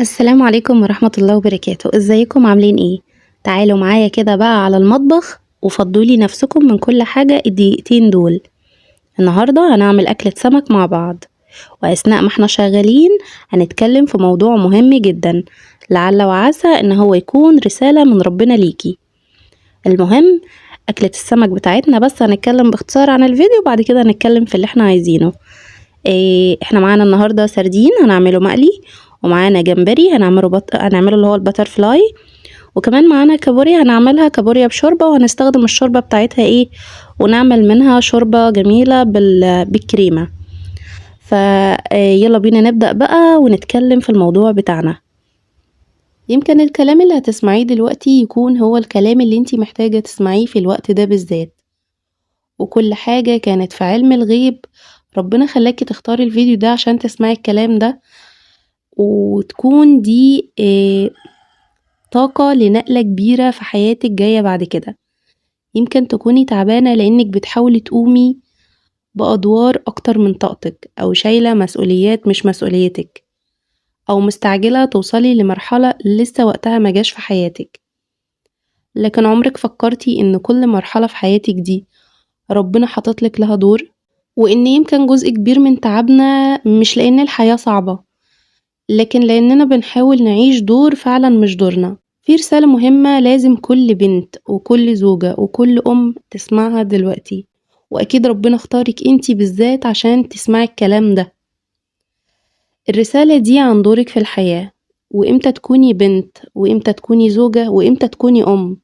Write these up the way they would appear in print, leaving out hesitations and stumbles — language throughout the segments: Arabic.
السلام عليكم ورحمة الله وبركاته، ازيكم عاملين ايه؟ تعالوا معايا كده بقى على المطبخ وفضولي نفسكم من كل حاجة الدقيقتين دول. النهاردة هنعمل أكلة سمك مع بعض، وأثناء ما احنا شغالين هنتكلم في موضوع مهم جدا، لعل وعسى ان هو يكون رسالة من ربنا ليكي. المهم، أكلة السمك بتاعتنا بس هنتكلم باختصار عن الفيديو، وبعد كده هنتكلم في اللي احنا عايزينه. احنا معانا النهارده سردين هنعمله مقلي، ومعانا جمبري هنعمله اللي هو البتر فلاي، وكمان معانا كابوريا هنعملها كابوريا بشوربة، وهنستخدم الشوربة بتاعتها ونعمل منها شوربة جميلة بالكريمة. يلا بينا نبدأ بقى ونتكلم في الموضوع بتاعنا. يمكن الكلام اللي هتسمعيه دلوقتي يكون هو الكلام اللي انتي محتاجة تسمعيه في الوقت ده بالذات، وكل حاجة كانت في علم الغيب. ربنا خلاكي تختاري الفيديو ده عشان تسمعي الكلام ده، وتكون دي طاقة لنقلة كبيرة في حياتك جاية بعد كده. يمكن تكوني تعبانة لأنك بتحاولي تقومي بأدوار أكتر من طاقتك، أو شايلة مسؤوليات مش مسؤوليتك، أو مستعجلة توصلي لمرحلة لسه وقتها مجاش في حياتك. لكن عمرك فكرتي إن كل مرحلة في حياتك دي ربنا حاططلك لها دور، وإن يمكن جزء كبير من تعبنا مش لأن الحياة صعبة، لكن لأننا بنحاول نعيش دور فعلا مش دورنا. في رسالة مهمة لازم كل بنت وكل زوجة وكل أم تسمعها دلوقتي، وأكيد ربنا اختارك انتي بالذات عشان تسمعي الكلام ده. الرسالة دي عن دورك في الحياة، وإمتى تكوني بنت، وإمتى تكوني زوجة، وإمتى تكوني أم،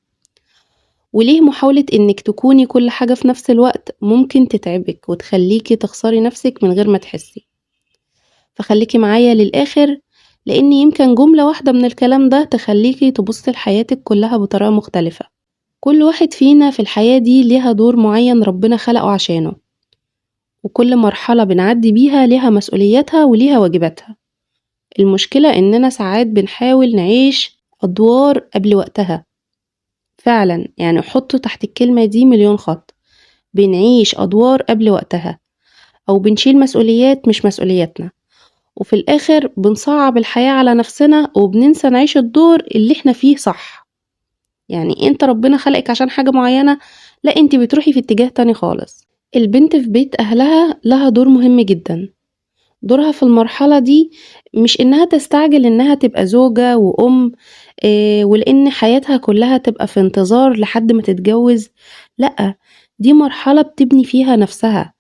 وليه محاولة إنك تكوني كل حاجة في نفس الوقت ممكن تتعبك وتخليكي تخسري نفسك من غير ما تحسي. فخليكي معايا للآخر، لأن يمكن جملة واحدة من الكلام ده تخليكي تبصي لحياتك كلها بطريقة مختلفة. كل واحد فينا في الحياة دي ليها دور معين ربنا خلقه عشانه، وكل مرحلة بنعدي بيها ليها مسؤولياتها وليها واجباتها. المشكلة إننا ساعات بنحاول نعيش أدوار قبل وقتها. فعلا يعني حطوا تحت الكلمة دي مليون خط، بنعيش أدوار قبل وقتها، أو بنشيل مسؤوليات مش مسؤولياتنا، وفي الآخر بنصعب الحياة على نفسنا وبننسى نعيش الدور اللي احنا فيه صح. يعني انت ربنا خلقك عشان حاجة معينة، لا انت بتروحي في اتجاه تاني خالص. البنت في بيت أهلها لها دور مهم جدا. دورها في المرحلة دي مش إنها تستعجل إنها تبقى زوجة وأم، ولأن حياتها كلها تبقى في انتظار لحد ما تتجوز. لأ، دي مرحلة بتبني فيها نفسها.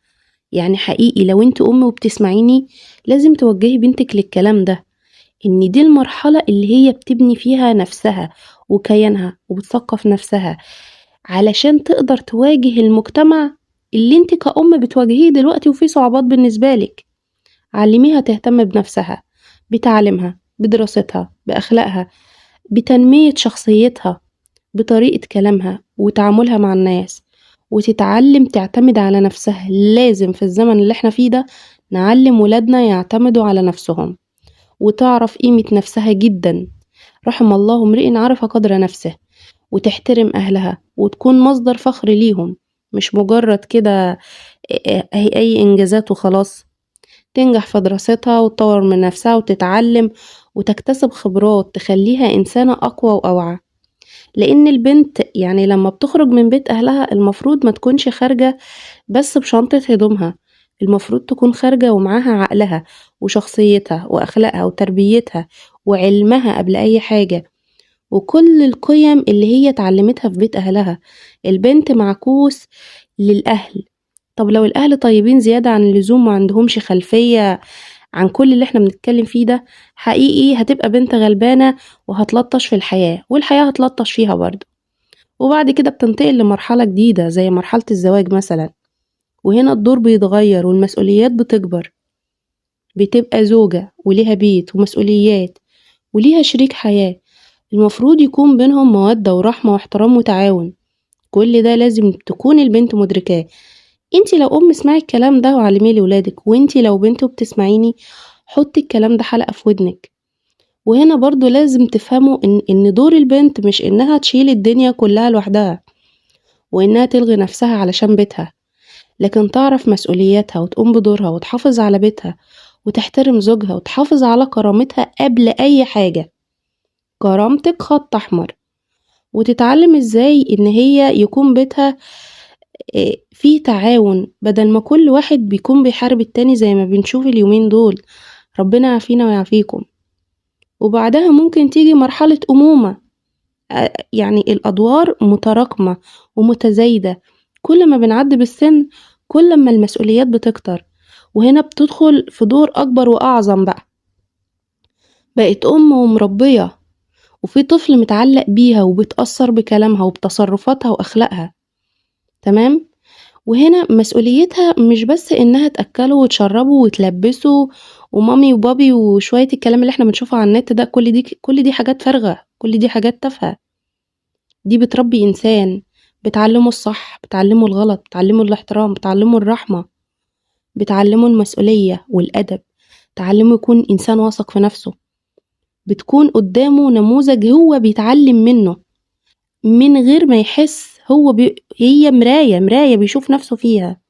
يعني حقيقي لو انت أم وبتسمعيني لازم توجهي بنتك للكلام ده، إن دي المرحلة اللي هي بتبني فيها نفسها وكيانها وبتثقف نفسها علشان تقدر تواجه المجتمع اللي انت كأم بتواجهيه دلوقتي وفيه صعوبات بالنسبة لك. علميها تهتم بنفسها، بتعليمها، بدراستها، بأخلاقها، بتنمية شخصيتها، بطريقة كلامها وتعاملها مع الناس، وتتعلم تعتمد على نفسها. لازم في الزمن اللي احنا فيه ده نعلم ولادنا يعتمدوا على نفسهم، وتعرف قيمة نفسها جدا. رحم الله امرئ عرف قدر نفسه، وتحترم أهلها وتكون مصدر فخر ليهم، مش مجرد كده أي إنجازات وخلاص. تنجح في دراستها وتطور من نفسها وتتعلم وتكتسب خبرات تخليها إنسانة أقوى وأوعى. لأن البنت يعني لما بتخرج من بيت أهلها المفروض ما تكونش خارجة بس بشنطة هدومها، المفروض تكون خارجة ومعاها عقلها وشخصيتها وأخلاقها وتربيتها وعلمها قبل أي حاجة، وكل القيم اللي هي اتعلمتها في بيت أهلها. البنت معكوس للأهل. طب لو الأهل طيبين زيادة عن اللزوم ومعندهمش خلفية عن كل اللي احنا بنتكلم فيه ده، حقيقي هتبقى بنت غلبانة وهتلطش في الحياة، والحياة هتلطش فيها برضه. وبعد كده بتنتقل لمرحلة جديدة زي مرحلة الزواج مثلا، وهنا الدور بيتغير والمسؤوليات بتكبر. بتبقى زوجة وليها بيت ومسؤوليات وليها شريك حياة، المفروض يكون بينهم مودة ورحمة واحترام وتعاون. كل ده لازم تكون البنت مدركاه. انتي لو ام اسمعي الكلام ده وعلميه لولادك، وانتي لو بنت وبتسمعيني حطي الكلام ده حلقة في ودنك. وهنا برضو لازم تفهموا ان دور البنت مش انها تشيل الدنيا كلها لوحدها وانها تلغي نفسها علشان بيتها، لكن تعرف مسؤولياتها وتقوم بدورها وتحافظ على بيتها وتحترم زوجها وتحافظ على كرامتها قبل أي حاجة. كرامتك خط أحمر. وتتعلم ازاي ان هي يكون بيتها فيه تعاون، بدل ما كل واحد بيكون بيحارب التاني زي ما بنشوف اليومين دول. ربنا يعافينا ويعافيكم. وبعدها ممكن تيجي مرحلة أمومة، يعني الأدوار متراكمة ومتزايدة. كل ما بنعدي بالسن كل ما المسؤوليات بتكتر، وهنا بتدخل في دور أكبر وأعظم بقى. بقت أم ومربية، وفي طفل متعلق بيها وبتأثر بكلامها وبتصرفاتها وأخلاقها. تمام؟ وهنا مسؤوليتها مش بس إنها تأكله وتشربه وتلبسه ومامي وبابي وشوية الكلام اللي احنا بنشوفه على النت ده. كل دي حاجات فارغة، كل دي حاجات تافهة. دي بتربي إنسان، بتعلمه الصح، بتعلمه الغلط، بتعلمه الاحترام، بتعلمه الرحمة، بتعلمه المسؤولية والأدب، تعلمه يكون إنسان واثق في نفسه. بتكون قدامه نموذج هو بيتعلم منه من غير ما يحس. هي مراية بيشوف نفسه فيها.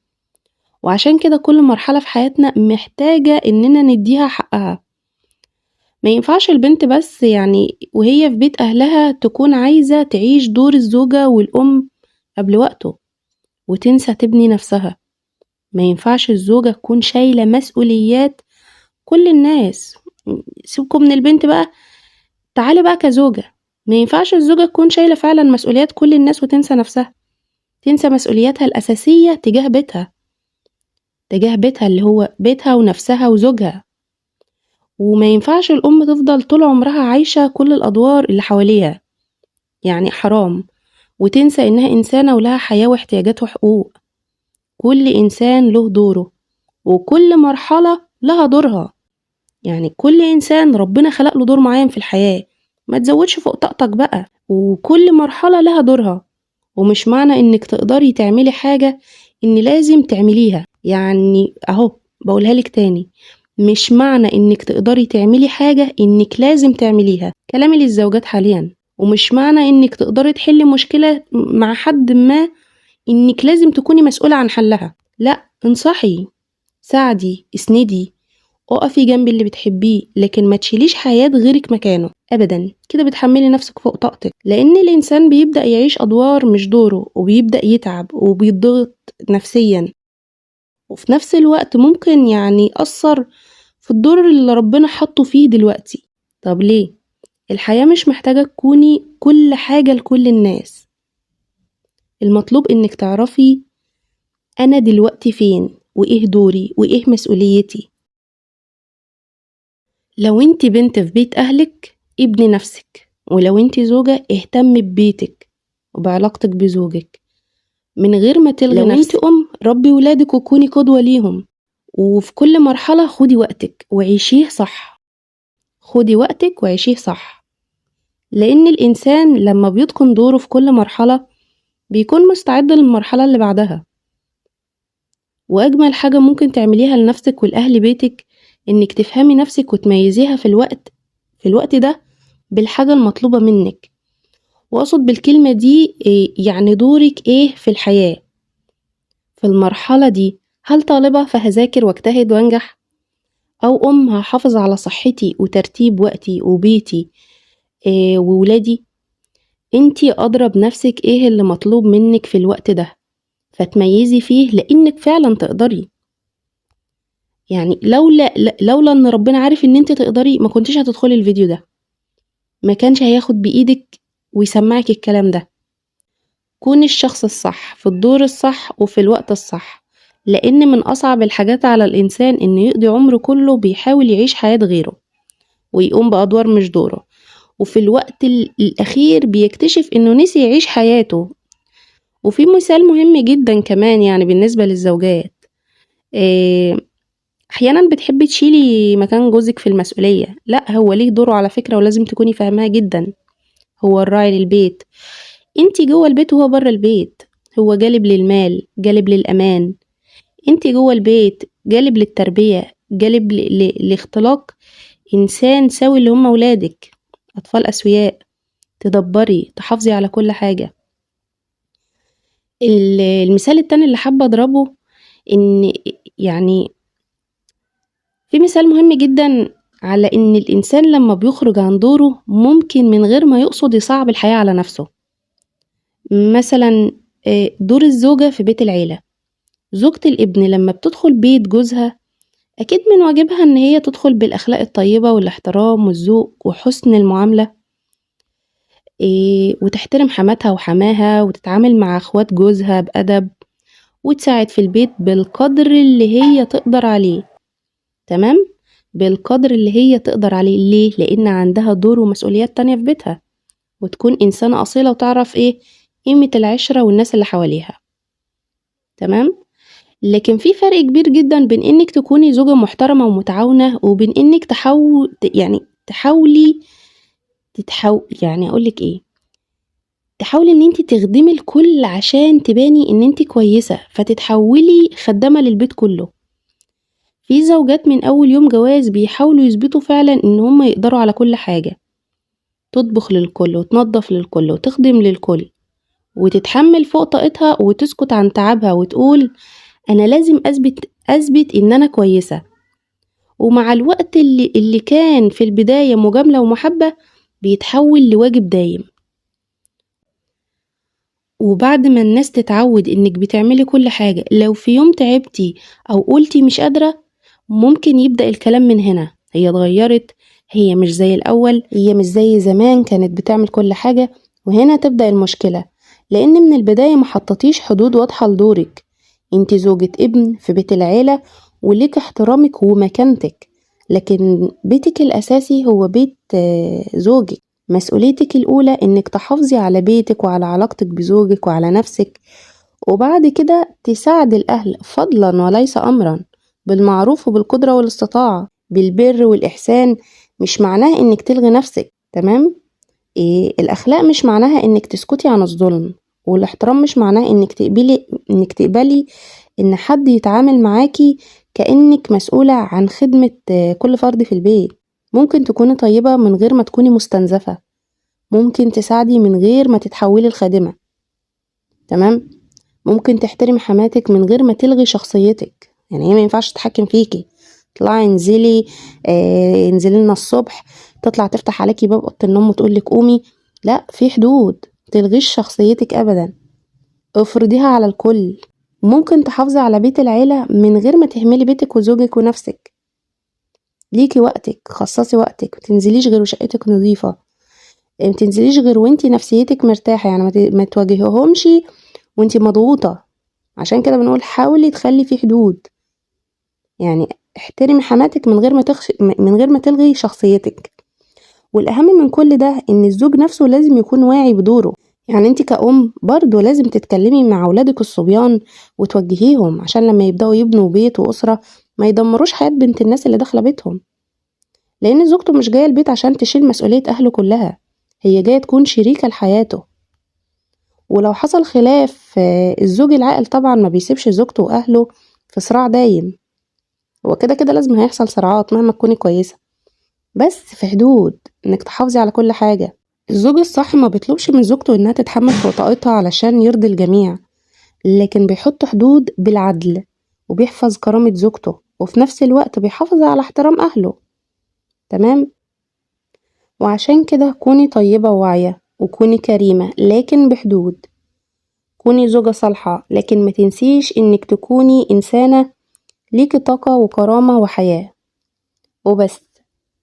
وعشان كده كل مرحلة في حياتنا محتاجة إننا نديها حقها. ما ينفعش البنت بس يعني وهي في بيت أهلها تكون عايزة تعيش دور الزوجة والأم قبل وقته وتنسى تبني نفسها. ما ينفعش الزوجة تكون شايلة مسؤوليات كل الناس. سيبكم من البنت بقى، تعالي بقى كزوجة. ما ينفعش الزوجة تكون شايلة فعلا مسؤوليات كل الناس وتنسى نفسها، تنسى مسؤولياتها الأساسية تجاه بيتها اللي هو بيتها ونفسها وزوجها. وما ينفعش الأم تفضل طول عمرها عايشة كل الأدوار اللي حواليها، يعني حرام، وتنسى إنها إنسانة ولها حياة واحتياجات وحقوق. كل إنسان له دوره، وكل مرحلة لها دورها. يعني كل إنسان ربنا خلق له دور معين في الحياة، ما تزودش فوق طاقتك بقى. وكل مرحلة لها دورها، ومش معنى إنك تقدري تعملي حاجة إن لازم تعمليها. يعني أهو بقولها لك تاني، مش معنى إنك تقدري تعملي حاجة إنك لازم تعمليها. كلامي للزوجات حاليا. ومش معنى إنك تقدري تحلي مشكلة مع حد ما إنك لازم تكوني مسؤولة عن حلها. لا، انصحي، ساعدي، اسندي، اقفي جنب اللي بتحبيه، لكن ما تشيليش حياة غيرك مكانه ابدا. كده بتحملي نفسك فوق طاقتك، لان الانسان بيبدأ يعيش ادوار مش دوره، وبيبدأ يتعب وبيضغط نفسيا، وفي نفس الوقت ممكن يعني يأثر في الدور اللي ربنا حطه فيه دلوقتي. طب ليه؟ الحياة مش محتاجة تكوني كل حاجة لكل الناس. المطلوب انك تعرفي انا دلوقتي فين، وايه دوري، وايه مسؤوليتي. لو انت بنت في بيت اهلك ابني نفسك، ولو انت زوجة اهتمي ببيتك وبعلاقتك بزوجك من غير ما تلغي نفسك. لو انت ام ربي ولادك وكوني قدوة ليهم. وفي كل مرحلة خدي وقتك وعيشيه صح. خدي وقتك وعيشيه صح، لان الانسان لما بيتقن دوره في كل مرحلة بيكون مستعد للمرحلة اللي بعدها. واجمل حاجة ممكن تعمليها لنفسك ولأهل بيتك انك تفهمي نفسك وتميزيها في الوقت ده بالحاجة المطلوبة منك. واقصد بالكلمة دي يعني دورك ايه في الحياة في المرحلة دي. هل طالبة فهذاكر واجتهد وانجح، او ام هحافظ على صحتي وترتيب وقتي وبيتي وولادي؟ انتي ادرى بنفسك ايه اللي مطلوب منك في الوقت ده، فتميزي فيه لانك فعلا تقدري. يعني لولا ان ربنا عارف ان انت تقدري ما كنتش هتدخلي الفيديو ده، ما كانش هياخد بايدك ويسمعك الكلام ده. كوني الشخص الصح في الدور الصح وفي الوقت الصح، لان من اصعب الحاجات على الانسان انه يقضي عمره كله بيحاول يعيش حياة غيره ويقوم بادوار مش دوره، وفي الوقت الاخير بيكتشف انه نسي يعيش حياته. وفي مثال مهم جدا كمان يعني بالنسبة للزوجات. احيانا بتحبي تشيلي مكان جوزك في المسؤولية. لا، هو ليه دوره على فكرة، ولازم تكوني فاهمها جدا. هو الراعي للبيت، انتي جوه البيت وهو بره البيت. هو جالب للمال، جالب للأمان. انتي جوه البيت جالب للتربية، جالب لاختلاق إنسان سوي اللي هم ولادك، أطفال أسوياء. تدبري، تحافظي على كل حاجة. المثال التاني اللي حابة أضربه إن يعني في مثال مهم جدا على إن الإنسان لما بيخرج عن دوره ممكن من غير ما يقصد يصعب الحياة على نفسه. مثلا دور الزوجة في بيت العيلة. زوجة الابن لما بتدخل بيت جوزها أكيد من واجبها إن هي تدخل بالأخلاق الطيبة والاحترام والذوق وحسن المعاملة، وتحترم حماتها وحماها وتتعامل مع أخوات جوزها بأدب وتساعد في البيت بالقدر اللي هي تقدر عليه. تمام؟ بالقدر اللي هي تقدر عليه. ليه؟ لأن عندها دور ومسؤوليات تانية في بيتها، وتكون إنسانة أصيلة وتعرف قيمة العشرة والناس اللي حواليها. تمام؟ لكن في فرق كبير جدا بين إنك تكوني زوجة محترمة ومتعاونة وبين إنك تحاولي يعني أقولك تحاولي إن انتي تخدمي الكل عشان تباني إن انتي كويسة فتتحولي خدامة للبيت كله. في زوجات من أول يوم جواز بيحاولوا يثبتوا فعلا إن هم يقدروا على كل حاجة، تطبخ للكل وتنظف للكل وتخدم للكل وتتحمل فوق طاقتها وتسكت عن تعبها وتقول أنا لازم أثبت إن أنا كويسة. ومع الوقت اللي كان في البداية مجاملة ومحبة بيتحول لواجب دايم. وبعد ما الناس تتعود إنك بتعملي كل حاجة، لو في يوم تعبتي أو قلتي مش قادرة ممكن يبدأ الكلام من هنا. هي اتغيرت، هي مش زي الأول، هي مش زي زمان كانت بتعمل كل حاجة. وهنا تبدأ المشكلة، لأن من البداية محطتيش حدود واضحة لدورك. انت زوجة ابن في بيت العيلة وليك احترامك ومكانتك، لكن بيتك الأساسي هو بيت زوجك. مسؤوليتك الأولى إنك تحافظي على بيتك وعلى علاقتك بزوجك وعلى نفسك، وبعد كده تساعد الأهل فضلا وليس أمرا، بالمعروف وبالقدرة والاستطاعة، بالبر والإحسان. مش معناه إنك تلغي نفسك. تمام؟ الأخلاق مش معناها إنك تسكتي عن الظلم، والاحترام مش معناه إنك تقبلي إن حد يتعامل معاكي كأنك مسؤولة عن خدمة كل فرد في البيت. ممكن تكوني طيبة من غير ما تكوني مستنزفة، ممكن تساعدي من غير ما تتحولي الخادمة. تمام؟ ممكن تحترمي حماتك من غير ما تلغي شخصيتك. يعني هي ما ينفعش تتحكم فيكي، اطلعي انزلي انزلي لنا الصبح، تطلع تفتح عليكي باب اوضه النوم وتقولك قومي. لا، في حدود، متلغيش شخصيتك ابدا، افرضيها على الكل. ممكن تحافظي على بيت العيلة من غير ما تهملي بيتك وزوجك ونفسك. ليكي وقتك، خصصي وقتك، متنزليش غير وشقتك نظيفة، متنزليش غير وانتي نفسيتك مرتاحة. يعني ما تواجههمش وانتي مضغوطة. عشان كده بنقول حاولي تخلي في حدود. يعني احترمي حماتك من غير ما تلغي شخصيتك. والأهم من كل ده إن الزوج نفسه لازم يكون واعي بدوره. يعني انت كأم برضو لازم تتكلمي مع أولادك الصبيان وتوجهيهم عشان لما يبدأوا يبنوا بيت وأسرة ما يدمروش حياة بنت الناس اللي داخلة بيتهم. لأن زوجته مش جاية البيت عشان تشيل مسؤولية أهله كلها، هي جاية تكون شريكة لحياته. ولو حصل خلاف الزوج العاقل طبعا ما بيسيبش زوجته وأهله في صراع دايم. هو كده كده لازم هيحصل صراعات مهما تكوني كويسة، بس في حدود، انك تحافظي على كل حاجة. الزوج الصح ما بيطلبش من زوجته انها تتحمل فوق طاقتها علشان يرضي الجميع، لكن بيحط حدود بالعدل وبيحفظ كرامة زوجته، وفي نفس الوقت بيحافظ على احترام اهله. تمام؟ وعشان كده كوني طيبة وواعية وكوني كريمة لكن بحدود. كوني زوجة صالحة لكن ما تنسيش انك تكوني انسانة ليكي طاقة وكرامة وحياة. وبس.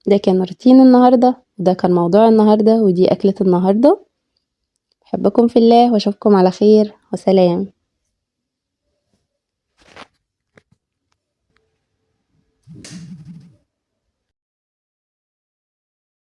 ده كان روتين النهاردة، وده كان موضوع النهاردة، ودي أكلة النهاردة. أحبكم في الله وأشوفكم على خير، وسلام.